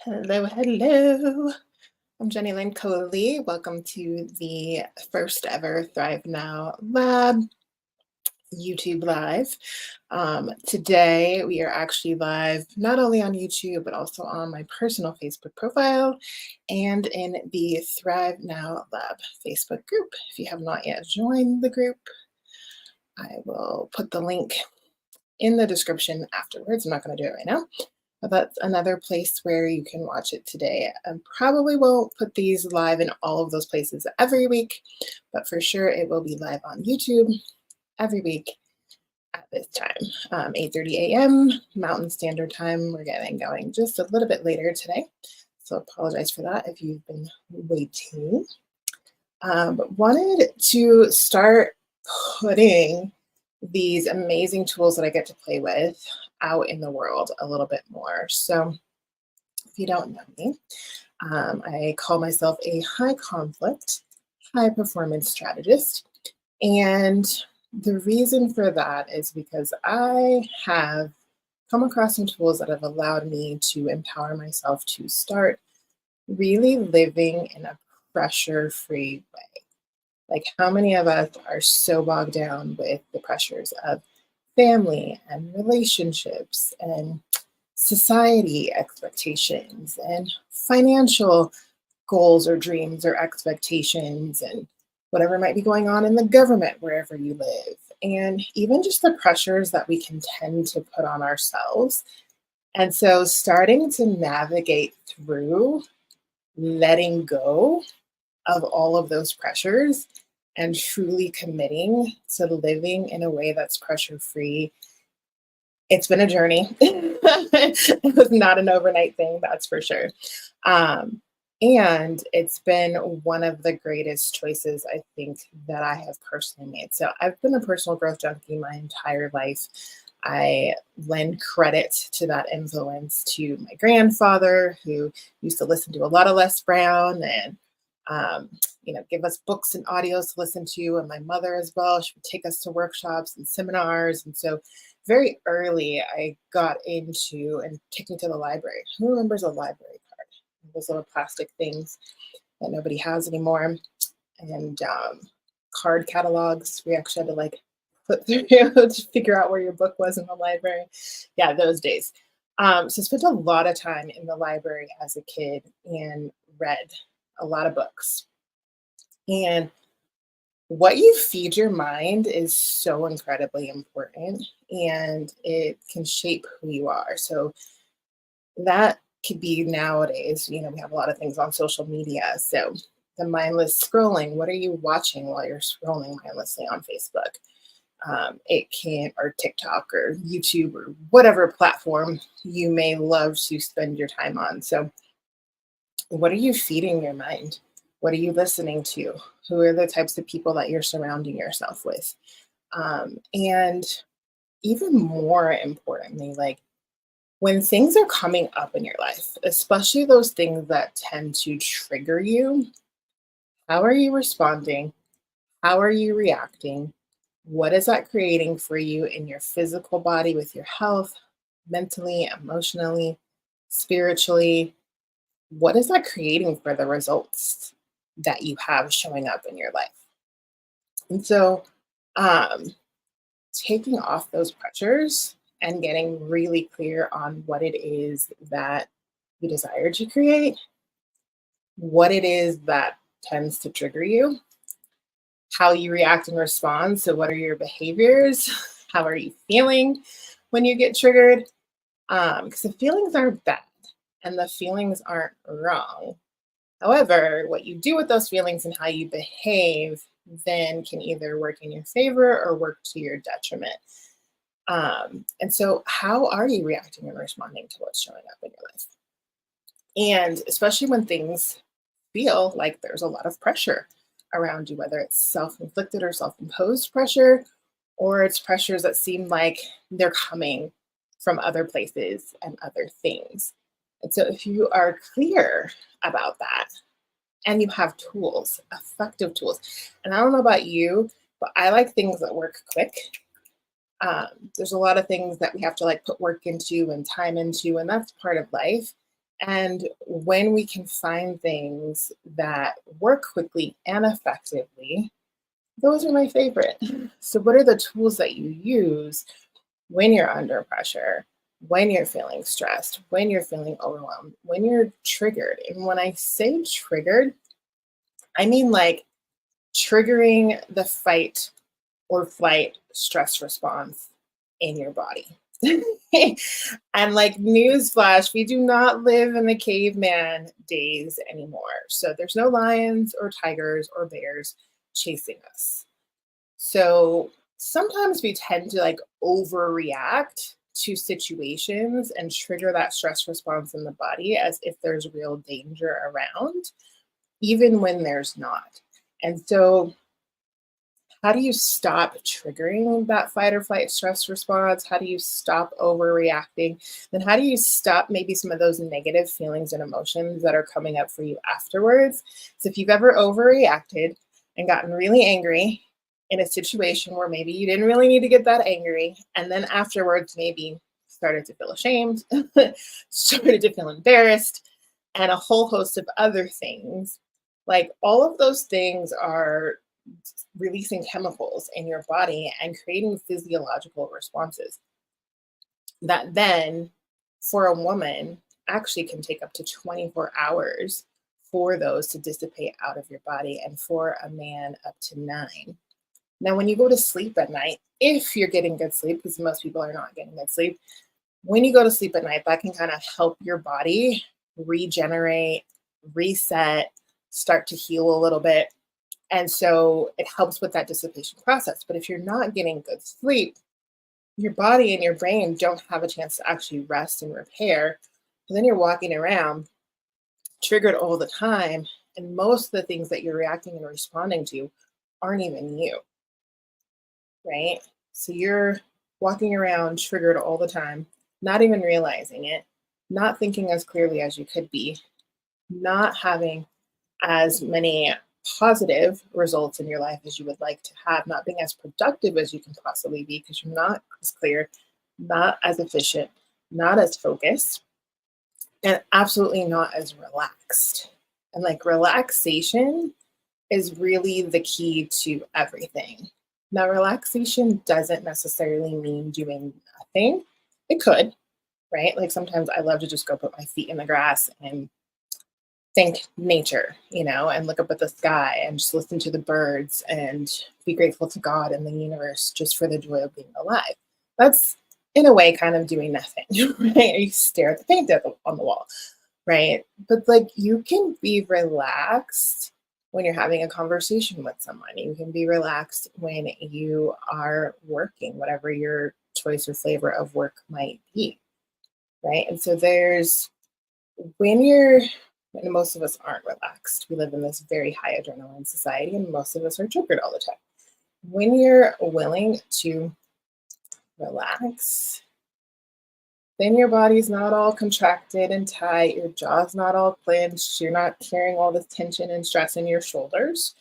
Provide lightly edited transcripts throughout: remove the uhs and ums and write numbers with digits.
Hello, hello. I'm Jenny Lynn Coley. Welcome to the first ever Thrive Now Lab YouTube Live. Today, we are actually live not only on YouTube, but also on my personal Facebook profile and in the Thrive Now Lab Facebook group. If you have not yet joined the group, I will put the link in the description afterwards. I'm not going to do it right now. But that's another place where you can watch it today. I probably won't put these live in all of those places every week, but for sure it will be live on YouTube every week at this time, 8:30 a.m. Mountain Standard Time. We're getting going just a little bit later today, so apologize for that if you've been waiting. But wanted to start putting these amazing tools that I get to play with out in the world a little bit more. So if you don't know me, I call myself a high conflict, high performance strategist. And the reason for that is because I have come across some tools that have allowed me to empower myself to start really living in a pressure free way. Like, how many of us are so bogged down with the pressures of family and relationships and society expectations and financial goals or dreams or expectations and whatever might be going on in the government wherever you live, and even just the pressures that we can tend to put on ourselves. And so starting to navigate through letting go of all of those pressures and truly committing to living in a way that's pressure free. It's been a journey. It was not an overnight thing, that's for sure. Um, and it's been one of the greatest choices I think that I have personally made. So I've been a personal growth junkie my entire life. I lend credit to that influence to my grandfather, who used to listen to a lot of Les Brown and um, give us books and audios to listen to, and my mother as well. She would take us to workshops and seminars. And so very early, I got into and took me to the library. Who remembers a library card? Those little plastic things that nobody has anymore. And card catalogs. We actually had to like flip through to figure out where your book was in the library. Yeah, those days. So I spent a lot of time in the library as a kid and read a lot of books. And what you feed your mind is so incredibly important, and it can shape who you are. So that could be nowadays, we have a lot of things on social media. So the mindless scrolling, what are you watching while you're scrolling mindlessly on Facebook? It can, or TikTok or YouTube or whatever platform you may love to spend your time on. So what are you feeding your mind? What are you listening to? Who are the types of people that you're surrounding yourself with? And even more importantly, like when things are coming up in your life, especially those things that tend to trigger you, how are you responding? How are you reacting? What is that creating for you in your physical body with your health, mentally, emotionally, spiritually? What is that creating for the results that you have showing up in your life? And so, um, taking off those pressures and getting really clear on what it is that you desire to create, what it is that tends to trigger you, how you react and respond. So, what are your behaviors? How are you feeling when you get triggered? Because the feelings aren't bad and the feelings aren't wrong. However, what you do with those feelings and how you behave then can either work in your favor or work to your detriment. And so, how are you reacting and responding to what's showing up in your life? And especially when things feel like there's a lot of pressure around you, whether it's self inflicted or self imposed pressure, or it's pressures that seem like they're coming from other places and other things. And so, if you are clear about that and you have tools, effective tools, and I don't know about you, but I like things that work quick. There's a lot of things that we have to like put work into and time into, and that's part of life. And when we can find things that work quickly and effectively, those are my favorite. So, what are the tools that you use when you're under pressure, when you're feeling stressed, when you're feeling overwhelmed, when you're triggered? And when I say triggered, I mean like triggering the fight or flight stress response in your body. And like newsflash, we do not live in the caveman days anymore. So there's no lions or tigers or bears chasing us. So sometimes we tend to like overreact to situations and trigger that stress response in the body as if there's real danger around, even when there's not. And so how do you stop triggering that fight or flight stress response? How do you stop overreacting? Then how do you stop maybe some of those negative feelings and emotions that are coming up for you afterwards? So if you've ever overreacted and gotten really angry in a situation where maybe you didn't really need to get that angry, and then afterwards maybe started to feel ashamed, started to feel embarrassed, and a whole host of other things, like all of those things are releasing chemicals in your body and creating physiological responses that then, for a woman, actually can take up to 24 hours for those to dissipate out of your body, and for a man, up to 9. Now, when you go to sleep at night, if you're getting good sleep, because most people are not getting good sleep, when you go to sleep at night, that can kind of help your body regenerate, reset, start to heal a little bit. And so it helps with that dissipation process. But if you're not getting good sleep, your body and your brain don't have a chance to actually rest and repair. And then you're walking around triggered all the time. And most of the things that you're reacting and responding to aren't even you, right? So you're walking around triggered all the time, not even realizing it, not thinking as clearly as you could be, not having as many positive results in your life as you would like to have, not being as productive as you can possibly be because you're not as clear, not as efficient, not as focused, and absolutely not as relaxed. And like relaxation is really the key to everything. Now, relaxation doesn't necessarily mean doing nothing. It could, right? Like sometimes I love to just go put my feet in the grass and thank nature, and look up at the sky and just listen to the birds and be grateful to God and the universe just for the joy of being alive. That's in a way kind of doing nothing, right? You stare at the paint on the wall, right? But like you can be relaxed when you're having a conversation with someone. You can be relaxed when you are working, whatever your choice or flavor of work might be, right? And so there's when you're and most of us aren't relaxed. We live in this very high adrenaline society, and most of us are triggered all the time. When you're willing to relax, then your body's not all contracted and tight, your jaw's not all clenched, you're not carrying all this tension and stress in your shoulders,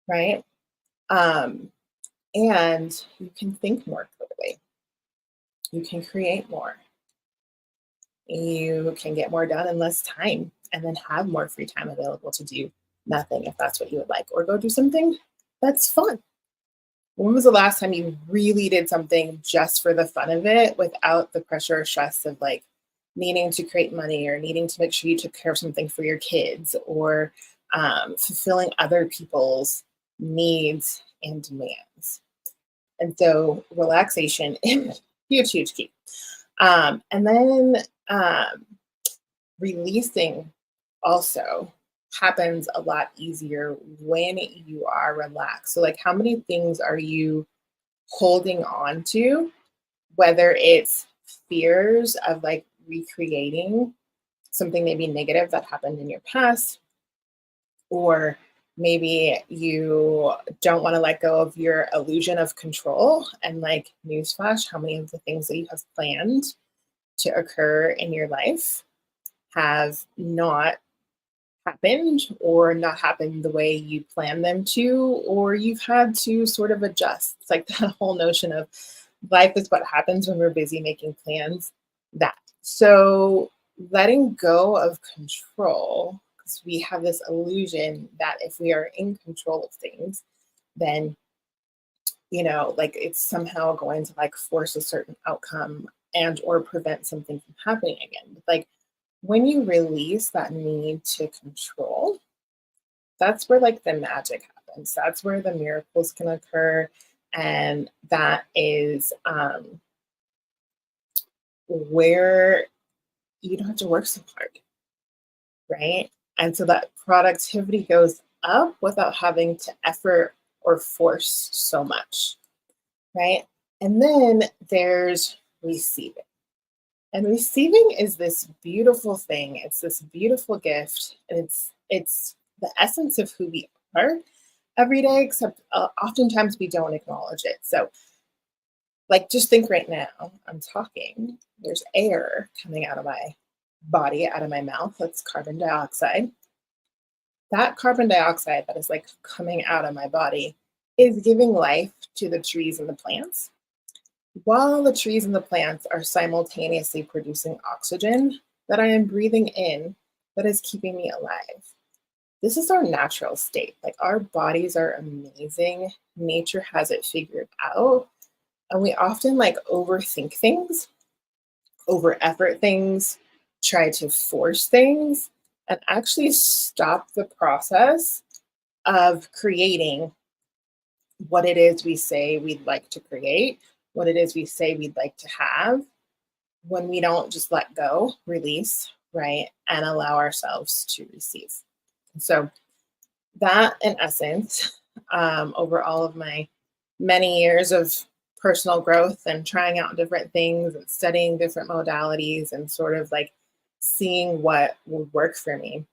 right? Um, and you can think more clearly. You can create more. You can get more done in less time and then have more free time available to do nothing if that's what you would like, or go do something that's fun. When was the last time you really did something just for the fun of it without the pressure or stress of like needing to create money or needing to make sure you took care of something for your kids, or fulfilling other people's needs and demands? And so relaxation is huge, huge key. And then releasing also happens a lot easier when you are relaxed. So, like, how many things are you holding on to, whether it's fears of like recreating something maybe negative that happened in your past, or maybe you don't want to let go of your illusion of control. And like, newsflash, how many of the things that you have planned to occur in your life have not happened, or not happened the way you planned them to, or you've had to sort of adjust. It's like that whole notion of life is what happens when we're busy making plans. That. So letting go of control, because we have this illusion that if we are in control of things, then, like it's somehow going to like force a certain outcome and or prevent something from happening again. But like when you release that need to control, that's where like the magic happens. That's where the miracles can occur. And that is where you don't have to work so hard, right? And so that productivity goes up without having to effort or force so much, right? And then there's receiving. And receiving is this beautiful thing. It's this beautiful gift, and it's the essence of who we are every day. Except oftentimes we don't acknowledge it. So, like, just think right now. I'm talking. There's air coming out of my body, out of my mouth. That's carbon dioxide. That carbon dioxide that is like coming out of my body is giving life to the trees and the plants, while the trees and the plants are simultaneously producing oxygen that I am breathing in that is keeping me alive. This is our natural state. Like our bodies are amazing. Nature has it figured out. And we often like overthink things, over effort things, try to force things, and actually stop the process of creating what it is we say we'd like to create, what it is we say we'd like to have, when we don't just let go, release, right, and allow ourselves to receive. So, that in essence, over all of my many years of personal growth and trying out different things and studying different modalities and sort of like seeing what would work for me,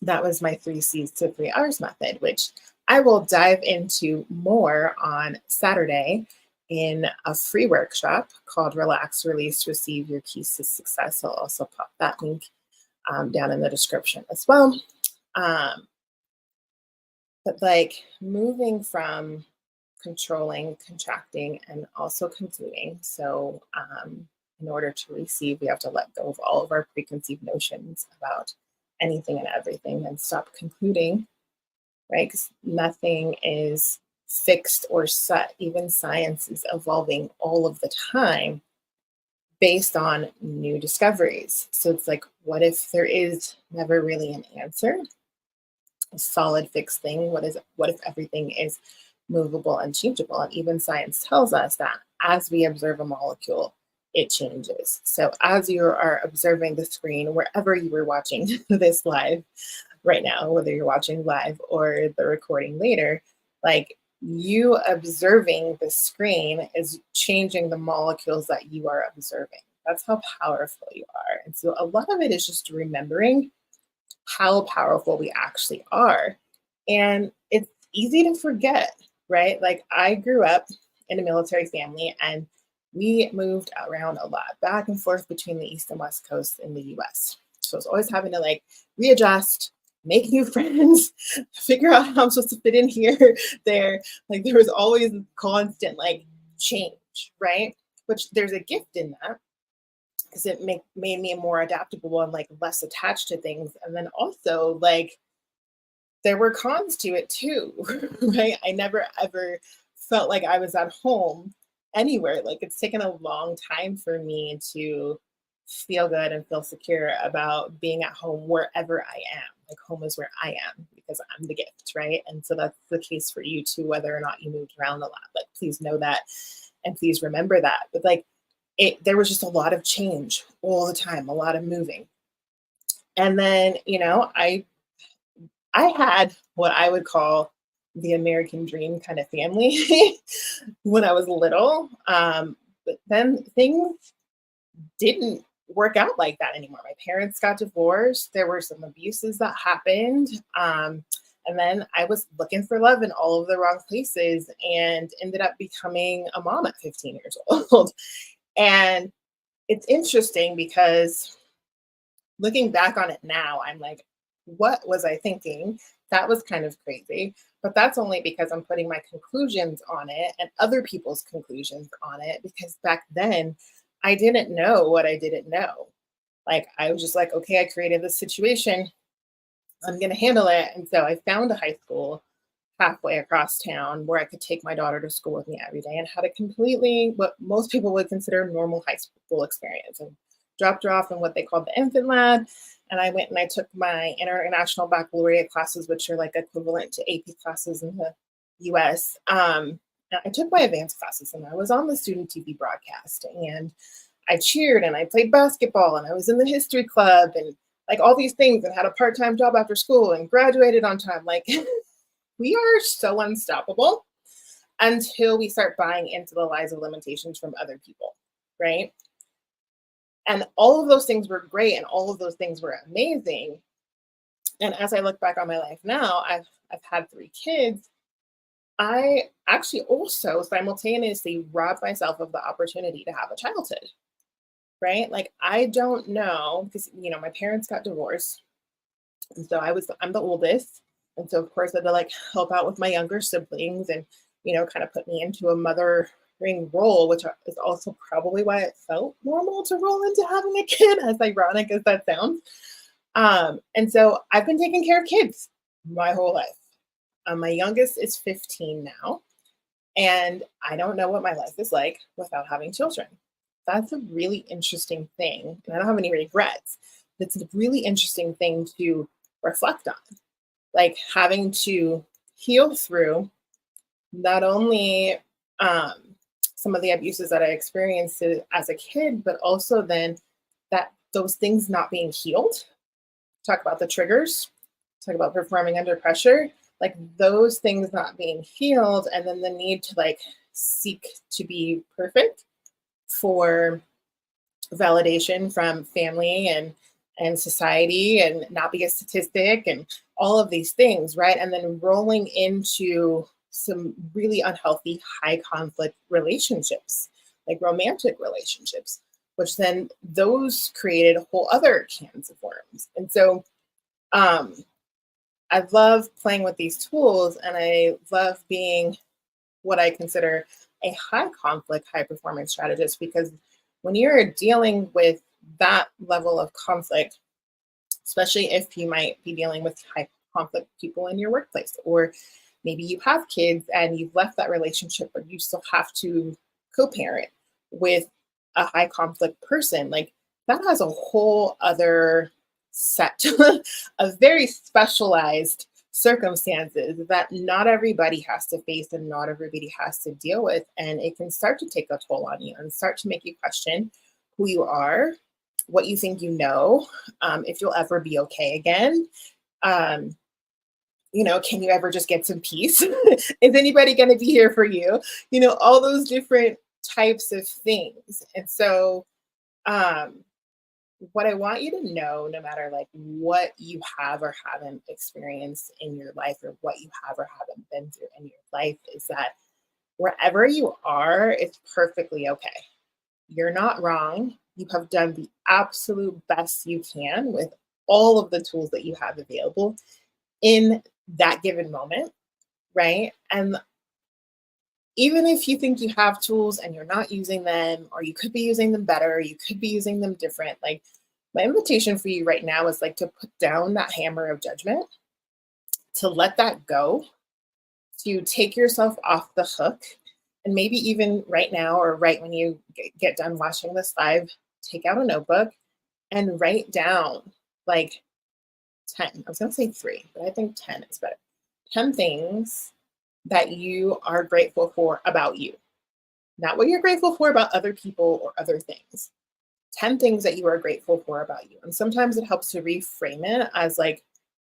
that was my 3 C's to 3 R's method, which I will dive into more on Saturday in a free workshop called Relax, Release, Receive Your Keys to Success. I'll also pop that link down in the description as well. Um, but like moving from controlling, contracting, and also concluding. So, in order to receive, we have to let go of all of our preconceived notions about anything and everything and stop concluding, right? Because nothing is fixed or set. Even science is evolving all of the time based on new discoveries. So it's like, what if there is never really an answer, a solid fixed thing? What if everything is movable and changeable? And even science tells us that as we observe a molecule, it changes. So as you are observing the screen, wherever you were watching this live right now, whether you're watching live or the recording later, like you observing the screen is changing the molecules that you are observing. That's how powerful you are. And so a lot of it is just remembering how powerful we actually are. And it's easy to forget, right? Like I grew up in a military family and we moved around a lot, back and forth between the East and West Coast in the US. So I was always having to like readjust, make new friends, figure out how I'm supposed to fit in here, there. Like there was always constant like change, right? Which there's a gift in that because it made me more adaptable and like less attached to things. And then also like there were cons to it too, right? I never ever felt like I was at home anywhere. Like it's taken a long time for me to feel good and feel secure about being at home wherever I am. Like home is where I am because I'm the gift, right? And so that's the case for you too, whether or not you moved around a lot. Like please know that and please remember that. But like there was just a lot of change all the time, a lot of moving. And then, I had what I would call the American dream kind of family when I was little. But then things didn't work out like that anymore. My parents got divorced. There were some abuses that happened. And then I was looking for love in all of the wrong places and ended up becoming a mom at 15 years old. And it's interesting because looking back on it now, I'm like, what was I thinking? That was kind of crazy. But that's only because I'm putting my conclusions on it and other people's conclusions on it. Because back then, I didn't know what I didn't know. Like I was just like, okay, I created this situation. I'm going to handle it. And so I found a high school halfway across town where I could take my daughter to school with me every day and had a completely what most people would consider a normal high school experience. And dropped her off in what they called the infant lab. And I went and I took my international baccalaureate classes, which are like equivalent to AP classes in the US. I took my advanced classes and I was on the student TV broadcast and I cheered and I played basketball and I was in the history club and like all these things and had a part-time job after school and graduated on time. Like we are so unstoppable until we start buying into the lies of limitations from other people, right? And all of those things were great and all of those things were amazing. And as I look back on my life now, I've had 3 kids. I actually also simultaneously robbed myself of the opportunity to have a childhood, right? Like I don't know because my parents got divorced, and so I'm the oldest, and so of course I had to like help out with my younger siblings, and kind of put me into a mothering role, which is also probably why it felt normal to roll into having a kid, as ironic as that sounds. And so I've been taking care of kids my whole life. My youngest is 15 now, and I don't know what my life is like without having children. That's a really interesting thing. And I don't have any regrets. It's a really interesting thing to reflect on, like having to heal through not only um, some of the abuses that I experienced as a kid, but also then that those things not being healed. Talk about the triggers, talk about performing under pressure, like those things not being healed, and then the need to like seek to be perfect for validation from family and society and not be a statistic and all of these things, right? And then rolling into some really unhealthy high conflict relationships, like romantic relationships, which then those created a whole other cans of worms. And so um I love playing with these tools and I love being what I consider a high conflict, high performance strategist because when you're dealing with that level of conflict, especially if you might be dealing with high conflict people in your workplace, or maybe you have kids and you've left that relationship, but you still have to co parent with a high conflict person, like that has a whole other set of very specialized circumstances that not everybody has to face and not everybody has to deal with. And it can start to take a toll on you and start to make you question who you are, what you think you know, if you'll ever be okay again. Um, can you ever just get some peace? Is anybody going to be here for you? All those different types of things. And so, um, what I want you to know, no matter like what you have or haven't experienced in your life or what you have or haven't been through in your life, is that wherever you are, it's perfectly okay. You're not wrong. You have done the absolute best you can with all of the tools that you have available in that given moment, right? And even if you think you have tools and you're not using them, or you could be using them better, you could be using them different, like my invitation for you right now is like to put down that hammer of judgment, to let that go, to take yourself off the hook. And maybe even right now, or right when you get done watching this live, take out a notebook and write down like 10. I was going to say 3, but I think 10 is better. 10 things that you are grateful for about you, not what you're grateful for about other people or other things. 10 things that you are grateful for about you. And sometimes it helps to reframe it as like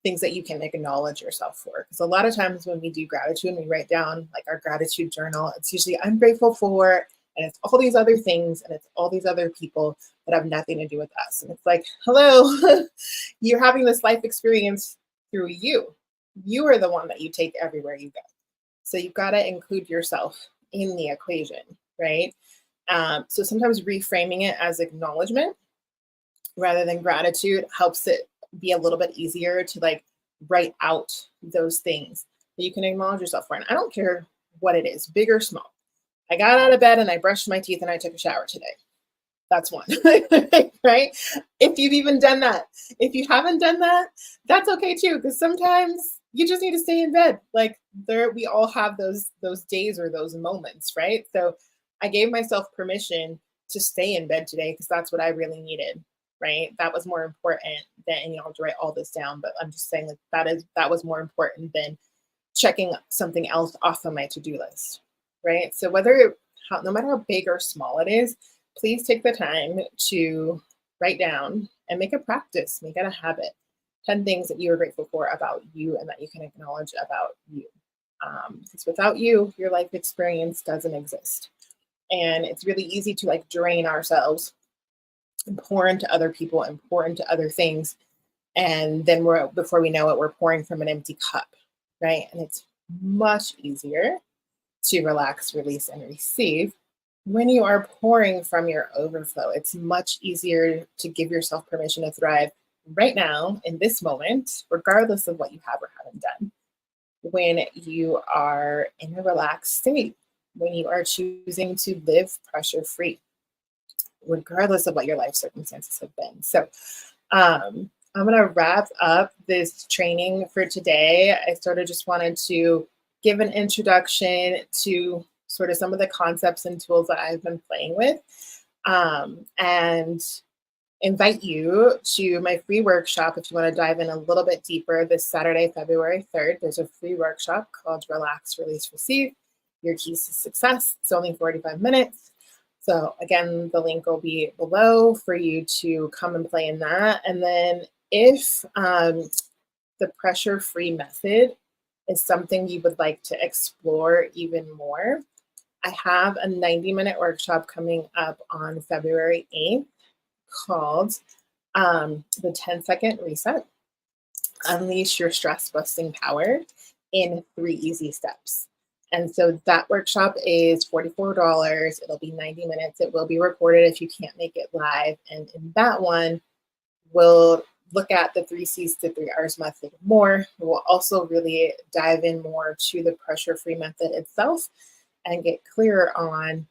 things that you can acknowledge yourself for. Because a lot of times when we do gratitude and we write down like our gratitude journal, it's usually I'm grateful for, and it's all these other things and it's all these other people that have nothing to do with us. And it's like, hello, you're having this life experience through you. You are the one that you take everywhere you go. So you've got to include yourself in the equation, right? So sometimes reframing it as acknowledgement rather than gratitude helps it be a little bit easier to like write out those things that you can acknowledge yourself for. And I don't care what it is, big or small. I got out of bed and I brushed my teeth and I took a shower today. That's one. right? If you've even done that. If you haven't done that, that's okay too, because sometimes you just need to stay in bed. Like we all have those days or those moments, right? So I gave myself permission to stay in bed today because that's what I really needed, right? That was more important than, and you have to write all this down, but I'm just saying that was more important than checking something else off of my to-do list, right? So no matter how big or small it is, please take the time to write down and make a practice, make it a habit. 10 things that you are grateful for about you and that you can acknowledge about you. Because without you, your life experience doesn't exist. And it's really easy to like drain ourselves and pour into other people and pour into other things. And then before we know it, we're pouring from an empty cup, right? And it's much easier to relax, release, and receive when you are pouring from your overflow. It's much easier to give yourself permission to thrive right now in this moment, regardless of what you have or haven't done. When you are in a relaxed state, when you are choosing to live pressure free, regardless of what your life circumstances have been. So, I'm going to wrap up this training for today. I sort of just wanted to give an introduction to sort of some of the concepts and tools that I've been playing with, and invite you to my free workshop if you want to dive in a little bit deeper. This Saturday, February 3rd, there's a free workshop called Relax, Release, Receive, Your Keys to Success. It's only 45 minutes. So again, the link will be below for you to come and play in that. And then if the pressure-free method is something you would like to explore even more, I have a 90-minute workshop coming up on February 8th called the 10-second reset, unleash your stress busting power in 3 easy steps. And so that workshop is $44. It'll be 90 minutes. It will be recorded if you can't make it live. And in that one, we'll look at the 3 C's to 3 R's method more. We'll also really dive in more to the pressure-free method itself and get clearer on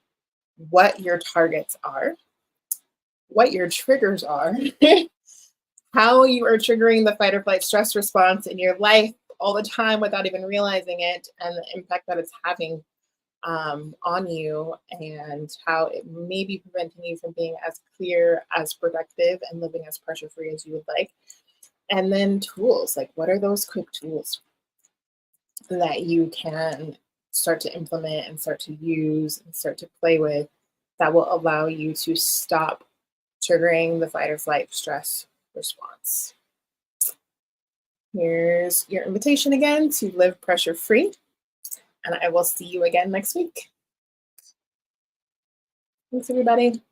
what your targets are, what your triggers are, how you are triggering the fight or flight stress response in your life all the time without even realizing it, and the impact that it's having on you, and how it may be preventing you from being as clear, as productive, and living as pressure-free as you would like. And then tools, like what are those quick tools that you can start to implement and start to use and start to play with that will allow you to stop triggering the fight or flight stress response. Here's your invitation again to live pressure-free, and I will see you again next week. Thanks, everybody.